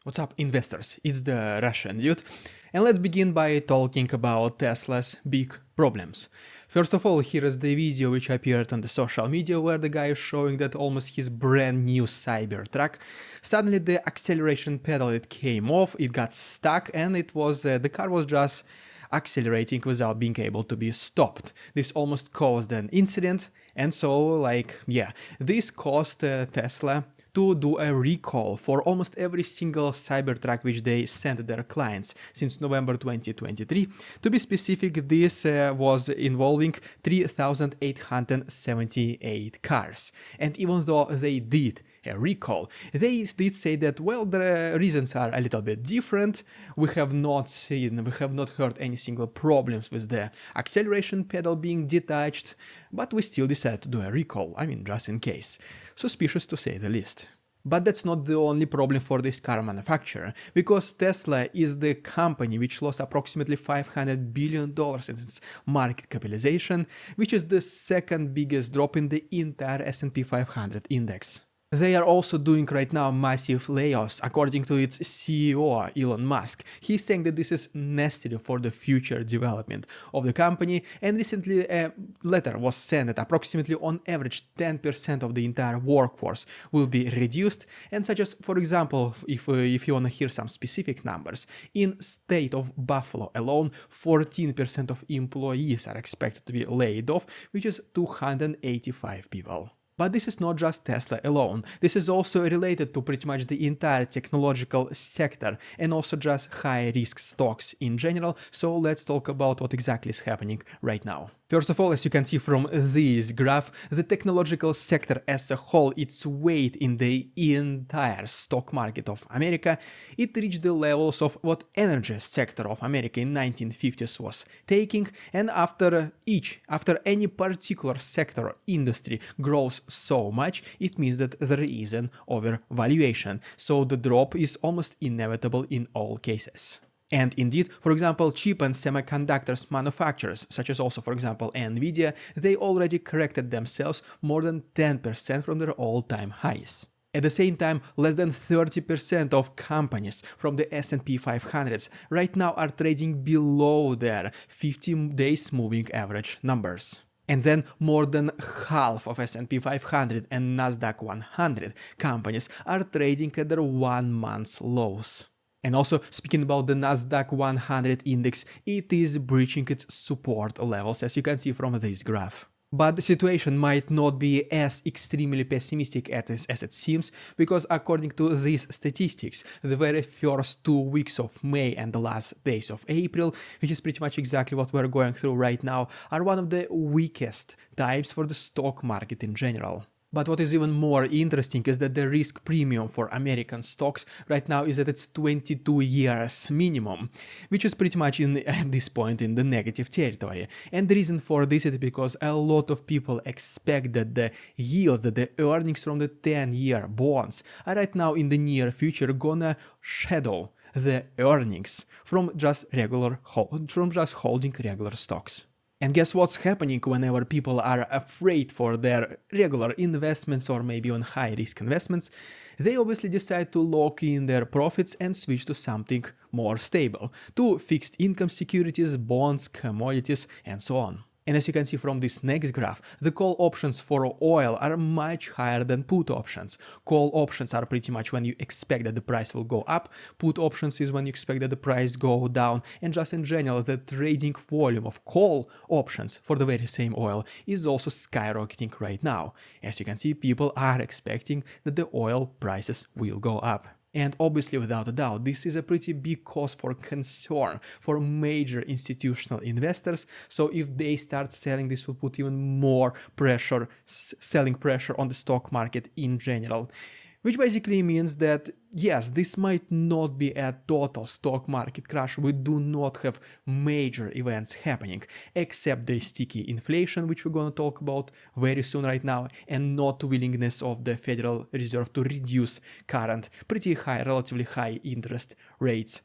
What's up, investors? It's the Russian dude, and let's begin by talking about Tesla's big problems. First of all, here is the video which appeared on the social media where the guy is showing that almost his brand new Cybertruck, suddenly the acceleration pedal it came off, it got stuck, and it was the car was just accelerating without being able to be stopped. This almost caused an incident, and so this caused Tesla to do a recall for almost every single Cybertruck which they sent to their clients since November 2023. To be specific, this was involving 3,878 cars. And even though they did a recall, they did say that, well, the reasons are a little bit different. We have not heard any single problems with the acceleration pedal being detached, but we still decided to do a recall, I mean, just in case. Suspicious to say the least. But that's not the only problem for this car manufacturer, because Tesla is the company which lost approximately $500 billion in its market capitalization, which is the second biggest drop in the entire S&P 500 index. They are also doing right now massive layoffs, according to its CEO, Elon Musk. He's saying that this is necessary for the future development of the company, and recently a letter was sent that approximately on average 10% of the entire workforce will be reduced, and such as, for example, if you want to hear some specific numbers, in state of Buffalo alone, 14% of employees are expected to be laid off, which is 285 people. But this is not just Tesla alone, this is also related to pretty much the entire technological sector and also just high-risk stocks in general, so let's talk about what exactly is happening right now. First of all, as you can see from this graph, the technological sector as a whole, its weight in the entire stock market of America, it reached the levels of what energy sector of America in 1950s was taking, and after any particular sector or industry grows so much, it means that there is an overvaluation, so the drop is almost inevitable in all cases. And indeed, for example, chip and semiconductors manufacturers, such as also, for example, Nvidia, they already corrected themselves more than 10% from their all-time highs. At the same time, less than 30% of companies from the S&P 500 right now are trading below their 50 days moving average numbers. And then more than half of S&P 500 and Nasdaq 100 companies are trading at their 1 month's lows. And also, speaking about the Nasdaq 100 index, it is breaching its support levels, as you can see from this graph. But the situation might not be as extremely pessimistic as it seems, because according to these statistics, the very first 2 weeks of May and the last days of April, which is pretty much exactly what we're going through right now, are one of the weakest times for the stock market in general. But what is even more interesting is that the risk premium for American stocks right now is at its 22 years minimum, which is pretty much at this point in the negative territory. And the reason for this is because a lot of people expect that the yields, that the earnings from the 10-year bonds are right now in the near future gonna shadow the earnings from just holding regular stocks. And guess what's happening whenever people are afraid for their regular investments or maybe on high-risk investments? They obviously decide to lock in their profits and switch to something more stable, to fixed income securities, bonds, commodities, and so on. And as you can see from this next graph, the call options for oil are much higher than put options. Call options are pretty much when you expect that the price will go up, put options is when you expect that the price go down, and just in general the trading volume of call options for the very same oil is also skyrocketing right now. As you can see, people are expecting that the oil prices will go up. And obviously, without a doubt, this is a pretty big cause for concern for major institutional investors. So if they start selling, this will put even more pressure, selling pressure on the stock market in general. Which basically means that, yes, this might not be a total stock market crash. We do not have major events happening, except the sticky inflation, which we're going to talk about very soon right now, and not willingness of the Federal Reserve to reduce current pretty high, relatively high interest rates.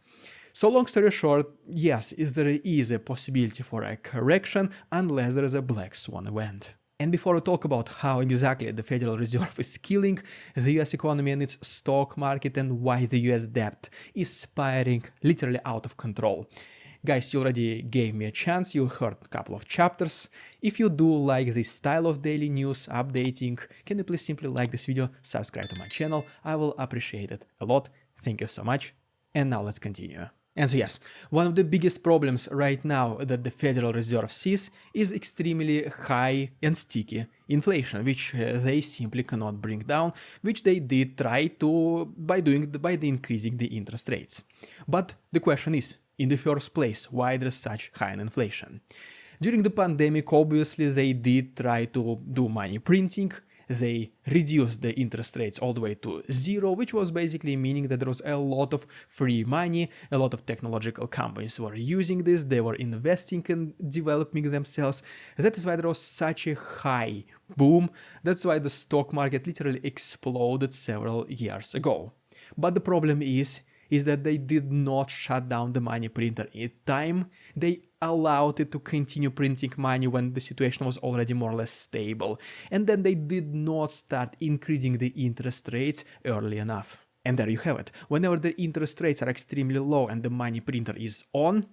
So long story short, yes, there is a possibility for a correction unless there is a black swan event. And before we talk about how exactly the Federal Reserve is killing the US economy and its stock market and why the US debt is spiraling literally out of control. Guys, you already gave me a chance, you heard a couple of chapters. If you do like this style of daily news updating, can you please simply like this video, subscribe to my channel, I will appreciate it a lot. Thank you so much. And now let's continue. And so yes, one of the biggest problems right now that the Federal Reserve sees is extremely high and sticky inflation, which they simply cannot bring down, which they did try to by increasing the interest rates. But the question is, in the first place, why there's such high inflation? During the pandemic, obviously, they did try to do money printing. They reduced the interest rates all the way to zero, which was basically meaning that there was a lot of free money, a lot of technological companies were using this, they were investing and developing themselves. That is why there was such a high boom. That's why the stock market literally exploded several years ago. But the problem is that they did not shut down the money printer in time. They allowed it to continue printing money when the situation was already more or less stable. And then they did not start increasing the interest rates early enough. And there you have it. Whenever the interest rates are extremely low and the money printer is on,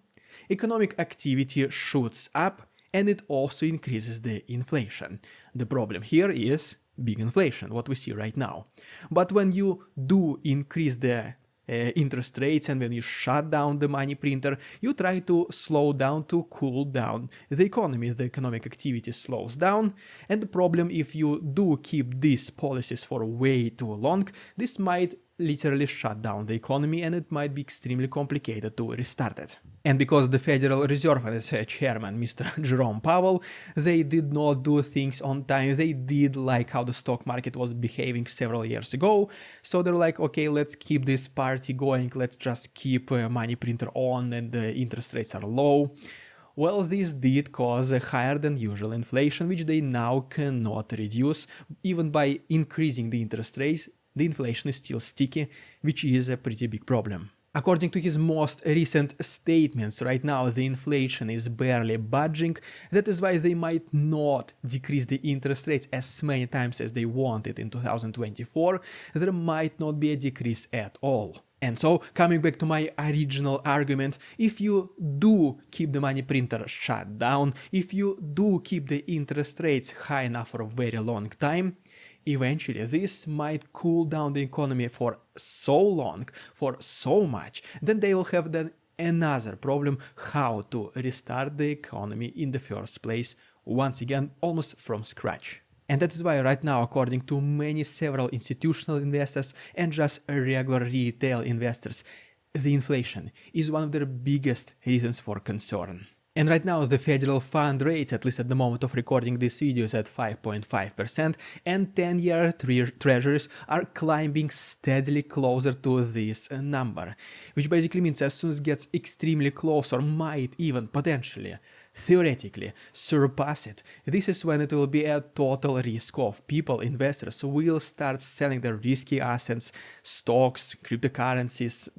economic activity shoots up and it also increases the inflation. The problem here is big inflation, what we see right now. But when you do increase the interest rates and when you shut down the money printer, you try to slow down, to cool down the economy. The economic activity slows down, and the problem, if you do keep these policies for way too long, this might literally shut down the economy and it might be extremely complicated to restart it. And because the Federal Reserve and its chairman, Mr. Jerome Powell, they did not do things on time, they did like how the stock market was behaving several years ago, so they're like, okay, let's keep this party going, let's just keep money printer on and the interest rates are low. Well, this did cause a higher than usual inflation, which they now cannot reduce. Even by increasing the interest rates, the inflation is still sticky, which is a pretty big problem. According to his most recent statements, right now the inflation is barely budging. That is why they might not decrease the interest rates as many times as they wanted in 2024. There might not be a decrease at all. And so, coming back to my original argument, if you do keep the money printer shut down, if you do keep the interest rates high enough for a very long time, eventually this might cool down the economy for so long, for so much, then they will have then another problem how to restart the economy in the first place, once again, almost from scratch. And that is why right now, according to several institutional investors and just regular retail investors, the inflation is one of their biggest reasons for concern. And right now the federal fund rates, at least at the moment of recording this video, is at 5.5%, and 10-year treasuries are climbing steadily closer to this number, which basically means as soon as it gets extremely close or might even potentially, theoretically, surpass it, this is when it will be a total risk off. People, investors will start selling their risky assets, stocks, cryptocurrencies,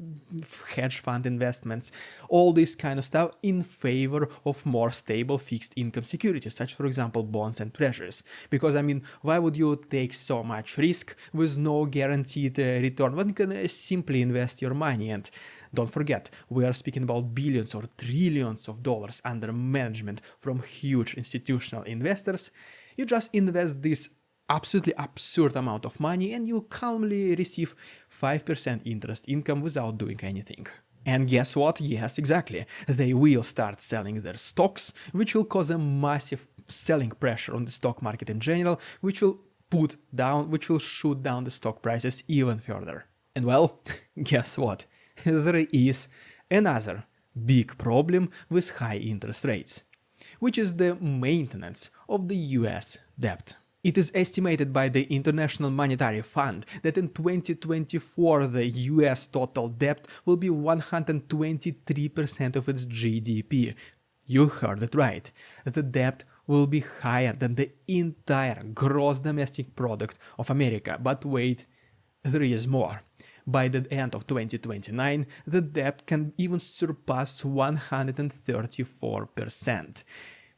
hedge fund investments, all this kind of stuff in favor of more stable fixed income securities, such for example bonds and treasuries. Because I mean, why would you take so much risk with no guaranteed return when you can simply invest your money? And don't forget, we are speaking about billions or trillions of dollars under management from huge institutional investors. You just invest this absolutely absurd amount of money and you calmly receive 5% interest income without doing anything. And guess what? Yes, exactly. They will start selling their stocks, which will cause a massive selling pressure on the stock market in general, which will shoot down the stock prices even further. And well, guess what? There is another big problem with high interest rates, which is the maintenance of the US debt. It is estimated by the International Monetary Fund that in 2024 the US total debt will be 123% of its GDP. You heard it right. The debt will be higher than the entire gross domestic product of America. But wait, there is more. By the end of 2029, the debt can even surpass 134%,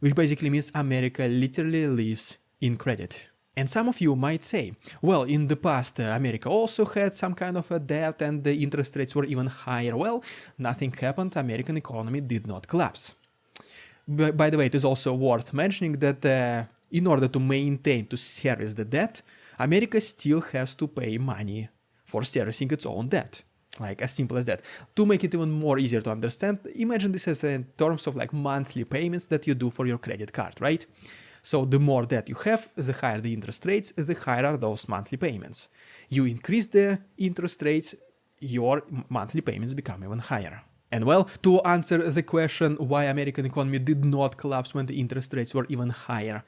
which basically means America literally lives in credit. And some of you might say, well, in the past America also had some kind of a debt and the interest rates were even higher. Well, nothing happened, American economy did not collapse. By the way, it is also worth mentioning that in order to maintain, to service the debt, America still has to pay money for servicing its own debt. Like as simple as that. To make it even more easier to understand, imagine this as in terms of like monthly payments that you do for your credit card, right? So the more debt you have, the higher the interest rates, the higher are those monthly payments. You increase the interest rates, your monthly payments become even higher. And well, to answer the question why American economy did not collapse when the interest rates were even higher,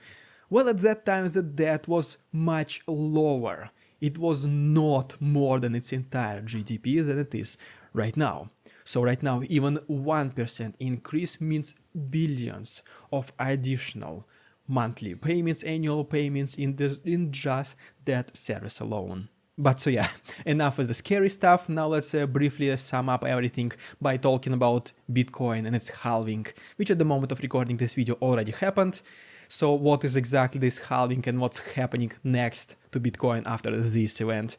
well, at that time the debt was much lower. It was not more than its entire GDP than it is right now. So right now, even 1% increase means billions of additional monthly payments, annual payments in just debt service alone. But so yeah, enough with the scary stuff. Now let's briefly sum up everything by talking about Bitcoin and its halving, which at the moment of recording this video already happened. So what is exactly this halving and what's happening next to Bitcoin after this event?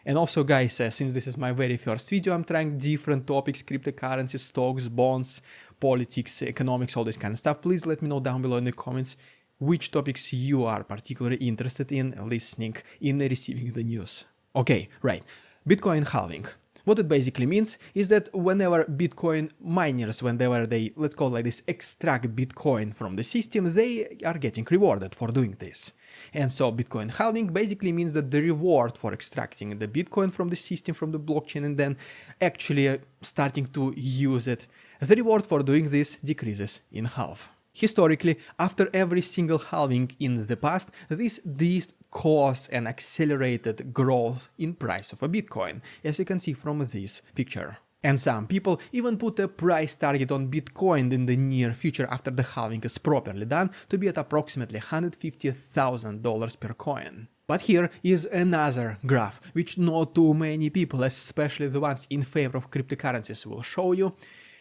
And also guys, since this is my very first video, I'm trying different topics, cryptocurrencies, stocks, bonds, politics, economics, all this kind of stuff. Please let me know down below in the comments which topics you are particularly interested in listening, in receiving the news. Okay, right, Bitcoin halving. What it basically means is that whenever Bitcoin miners, whenever they, let's call it like this, extract Bitcoin from the system, they are getting rewarded for doing this. And so Bitcoin halving basically means that the reward for extracting the Bitcoin from the system, from the blockchain, and then actually starting to use it, the reward for doing this decreases in half. Historically, after every single halving in the past, this did cause an accelerated growth in price of a Bitcoin, as you can see from this picture. And some people even put a price target on Bitcoin in the near future after the halving is properly done to be at approximately $150,000 per coin. But here is another graph, which not too many people, especially the ones in favor of cryptocurrencies, will show you,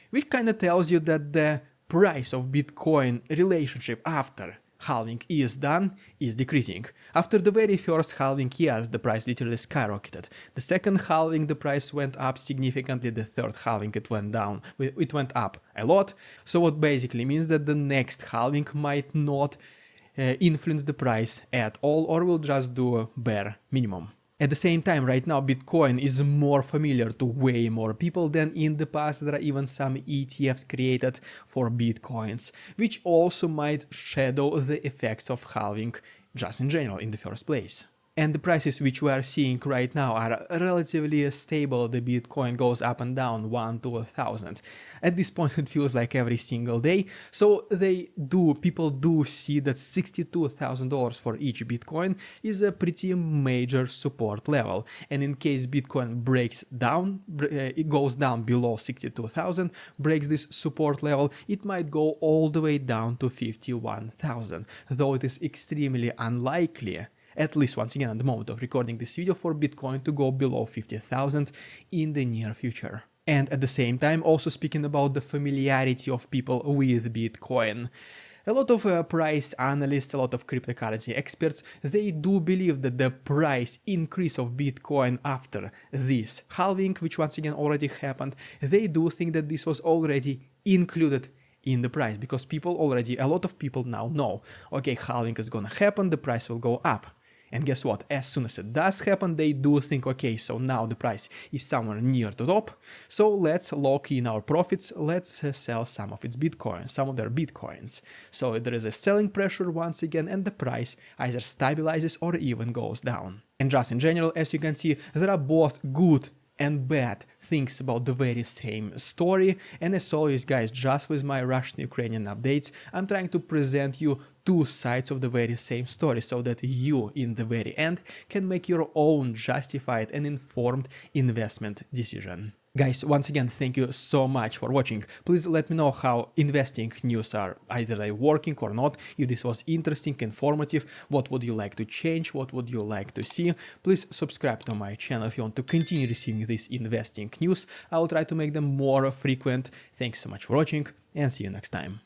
which kind of tells you that the price of Bitcoin relationship after halving is done is decreasing. After the very first halving, yes, the price literally skyrocketed. The second halving, the price went up significantly. The third halving, it went down. It went up a lot. So what basically means that the next halving might not influence the price at all, or will just do a bare minimum. At the same time, right now, Bitcoin is more familiar to way more people than in the past. There are even some ETFs created for Bitcoins, which also might shadow the effects of halving just in general in the first place. And the prices which we are seeing right now are relatively stable. The Bitcoin goes up and down 1 to 1,000. At this point it feels like every single day. So people do see that $62,000 for each Bitcoin is a pretty major support level. And in case Bitcoin breaks down, it goes down below 62,000, breaks this support level, it might go all the way down to 51,000, though it is extremely unlikely, at least once again at the moment of recording this video, for Bitcoin to go below 50,000 in the near future. And at the same time, also speaking about the familiarity of people with Bitcoin. A lot of price analysts, a lot of cryptocurrency experts, they do believe that the price increase of Bitcoin after this halving, which once again already happened, they do think that this was already included in the price, because a lot of people now know, okay, halving is gonna happen, the price will go up. And guess what? As soon as it does happen, they do think, okay, so now the price is somewhere near the top, so let's lock in our profits, let's sell some of its Bitcoin, some of their Bitcoins. So there is a selling pressure once again, and the price either stabilizes or even goes down. And just in general, as you can see, there are both good and bad things about the very same story. And as always guys, just with my Russian-Ukrainian updates, I'm trying to present you two sides of the very same story, so that you in the very end can make your own justified and informed investment decision. Guys, once again, thank you so much for watching. Please let me know how investing news are either working or not. If this was interesting, informative, what would you like to change? What would you like to see? Please subscribe to my channel if you want to continue receiving this investing news. I will try to make them more frequent. Thanks so much for watching, and see you next time.